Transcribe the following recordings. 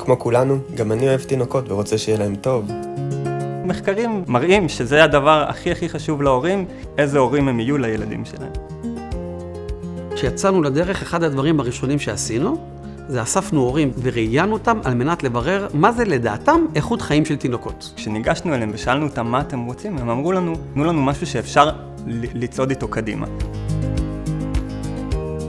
כמו כולנו, גם אני אוהב תינוקות ורוצה שיהיה להם טוב. מחקרים מראים שזה הדבר הכי חשוב להורים, איזה הורים הם יהיו לילדים שלהם. כשיצאנו לדרך, אחד הדברים הראשונים שעשינו, זה אספנו הורים וראיינו אותם על מנת לברר מה זה לדעתם איכות חיים של תינוקות. כשניגשנו אליהם ושאלנו אותם מה אתם רוצים, הם אמרו לנו, תנו לנו משהו שאפשר לצעוד איתו קדימה.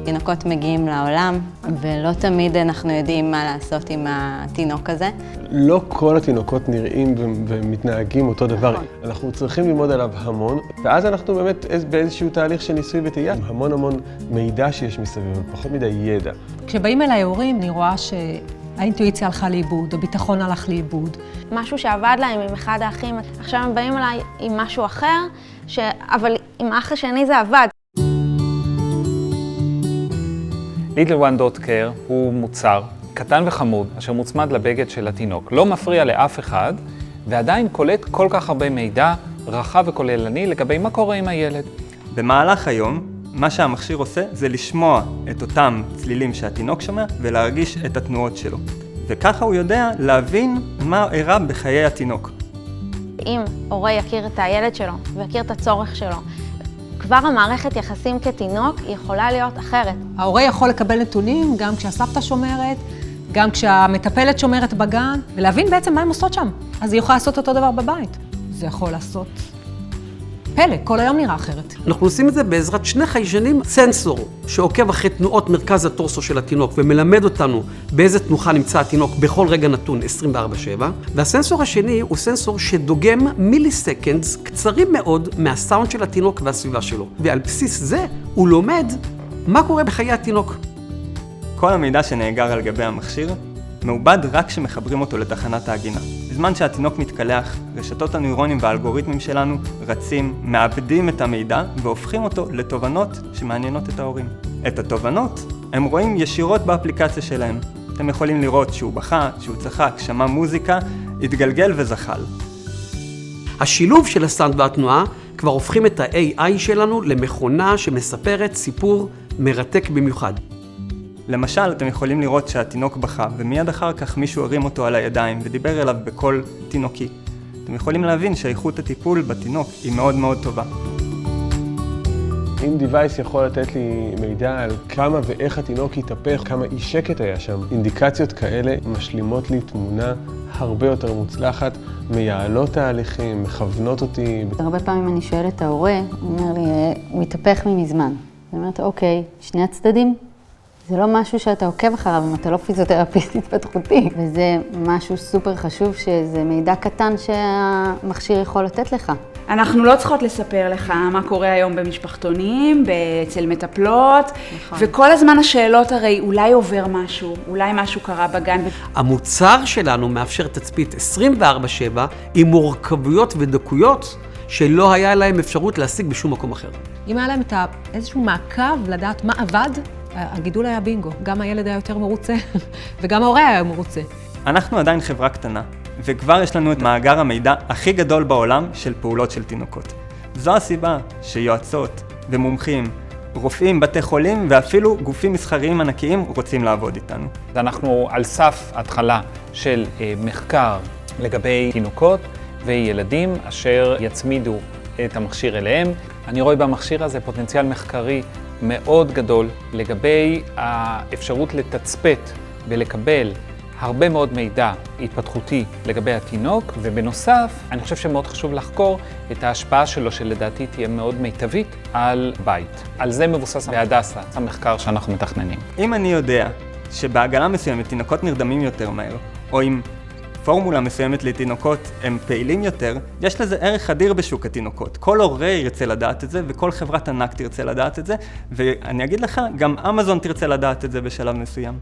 תינוקות מגיעים לעולם, ולא תמיד אנחנו יודעים מה לעשות עם התינוק הזה. לא כל התינוקות נראים ומתנהגים אותו דבר. אנחנו צריכים ללמוד עליו המון, ואז אנחנו באמת באיזשהו תהליך של ניסוי וטעייה. המון מידע שיש מסביב, אבל פחות מדי ידע. כשבאים אליי הורים, אני רואה שהאינטואיציה הלכה לאיבוד, הביטחון הלך לאיבוד. משהו שעבד להם עם אחד האחים, עכשיו הם באים אליי עם משהו אחר, אבל עם האח השני זה עבד. Little1.care הוא מוצר קטן וחמוד אשר מוצמד לבגד של התינוק. לא מפריע לאף אחד ועדיין קולט כל כך הרבה מידע רחב וכוללני לגבי מה קורה עם הילד. במהלך היום, מה שהמכשיר עושה זה לשמוע את אותם צלילים שהתינוק שומע ולהרגיש את התנועות שלו. וככה הוא יודע להבין מה אירע בחיי התינוק. אם הורה יכיר את הילד שלו ויכיר את הצורך שלו, כבר המערכת יחסים כתינוק יכולה להיות אחרת. ההורה יכול לקבל נתונים גם כשהסבתא שומרת, גם כשהמטפלת שומרת בגן, ולהבין בעצם מה הם עושות שם. אז היא יכולה לעשות אותו דבר בבית. זה יכול לעשות פלא, כל היום נראה אחרת. אנחנו עושים את זה בעזרת שני חיישנים, סנסור שעוקב אחרי תנועות מרכז הטורסו של התינוק ומלמד אותנו באיזה תנוחה נמצא התינוק בכל רגע נתון 24/7. והסנסור השני הוא סנסור שדוגם מיליסקנדס קצרים מאוד מהסאונד של התינוק והסביבה שלו. ועל בסיס זה הוא לומד מה קורה בחיי התינוק. כל המידע שנאגר על גבי המכשיר מעובד רק כשמחברים אותו לתחנת ההגינה. בזמן שהתינוק מתקלח, רשתות הנוירונים והאלגוריתמים שלנו רצים, מאבדים את המידע והופכים אותו לתובנות שמעניינות את ההורים. את התובנות הם רואים ישירות באפליקציה שלהם. אתם יכולים לראות שהוא בכה, שהוא צחק, שמע מוזיקה, התגלגל וזחל. השילוב של הסאונד והתנועה כבר הופכים את ה-AI שלנו למכונה שמספרת סיפור מרתק במיוחד. למשל, אתם יכולים לראות שהתינוק בכה, ומיד אחר כך מישהו הרים אותו על הידיים ודיבר אליו בקול תינוקי. אתם יכולים להבין שאיכות הטיפול בתינוק היא מאוד טובה. אם דיווייס יכול לתת לי מידע על כמה ואיך התינוק התהפך, כמה אי שקט היה שם, אינדיקציות כאלה משלימות לי תמונה הרבה יותר מוצלחת, מייעלות תהליכים, מכוונות אותי. הרבה פעמים אני שואלת את ההורה, הוא אומר לי, הוא התהפך ממזמן. אני אומרת, אוקיי, שני הצדדים? זה לא משהו שאתה עוקב אחריו אם אתה לא פיזיותרפיסט התפתחותי. וזה משהו סופר חשוב, שזה מידע קטן שהמכשיר יכול לתת לך. אנחנו לא צריכות לספר לך מה קורה היום במשפחתונים, אצל מטפלות, וכל הזמן השאלות הרי אולי עובר משהו, אולי משהו קרה בגן. המוצר שלנו מאפשר תצפית 24/7 עם מורכבויות ודקויות שלא היה להם אפשרות להשיג בשום מקום אחר. אם היה להם איזשהו מעקב לדעת מה עבד, הגידול היה בינגו. גם הילד היה יותר מרוצה, וגם ההורה היה מרוצה. אנחנו עדיין חברה קטנה, וכבר יש לנו את מאגר המידע הכי גדול בעולם של פעולות של תינוקות. זו הסיבה שיועצות ומומחים, רופאים, בתי חולים ואפילו גופים מסחריים ענקיים רוצים לעבוד איתנו. אנחנו על סף התחלה של מחקר לגבי תינוקות וילדים אשר יצמידו את המכשיר אליהם. אני רואה במכשיר הזה פוטנציאל מחקרי מאוד גדול לגבי האפשרות לתצפת ולקבל הרבה מאוד מידע התפתחותי לגבי התינוק, ובנוסף, אני חושב שמאוד חשוב לחקור את ההשפעה שלו, שלדעתי תהיה מאוד מיטבית, על בית. על זה מבוסס בהדסה, המחקר שאנחנו מתכננים. אם אני יודע שבעגלה מסוימת תינוקות נרדמים יותר מהר, או אם פורמולה מסוימת לתינוקות הם פעילים יותר, יש לזה ערך אדיר בשוק התינוקות. כל הורה ירצה לדעת את זה, וכל חברת ענק תרצה לדעת את זה, ואני אגיד לך, גם אמזון תרצה לדעת את זה בשלב מסוים.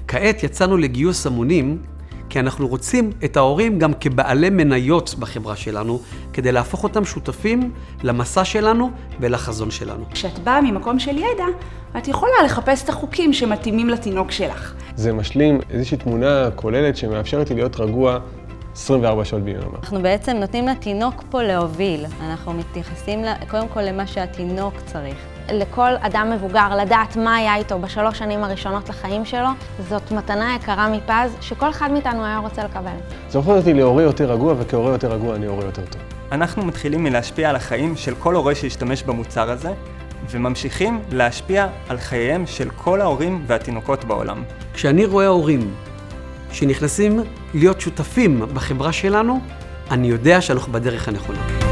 כעת יצאנו לגיוס המונים, כי אנחנו רוצים את ההורים גם כבעלי מניות בחברה שלנו, כדי להפוך אותם שותפים למסע שלנו ולחזון שלנו. כשאת באה ממקום של ידע, את יכולה לחפש את החוקים שמתאימים לתינוק שלך. זה משלים איזושהי תמונה כוללת שמאפשרת לי להיות רגוע 24 שעות ביממה. אנחנו בעצם נותנים לתינוק פה להוביל. אנחנו מתייחסים קודם כל למה שהתינוק צריך. לכל אדם מבוגר לדעת מה היה איתו בשלוש שנים הראשונות לחיים שלו, זאת מתנה יקרה מפז שכל אחד מאיתנו היה רוצה לקבל. זה הופך אותי להורה יותר רגוע, וכהורה יותר רגוע אני הורה יותר טוב. אנחנו מתחילים מלהשפיע על החיים של כל הורה שישתמש במוצר הזה, וממשיכים להשפיע על חייהם של כל ההורים והתינוקות בעולם. כשאני רואה הורים שנכנסים להיות שותפים בחברה שלנו, אני יודע שאנחנו בדרך הנכונה.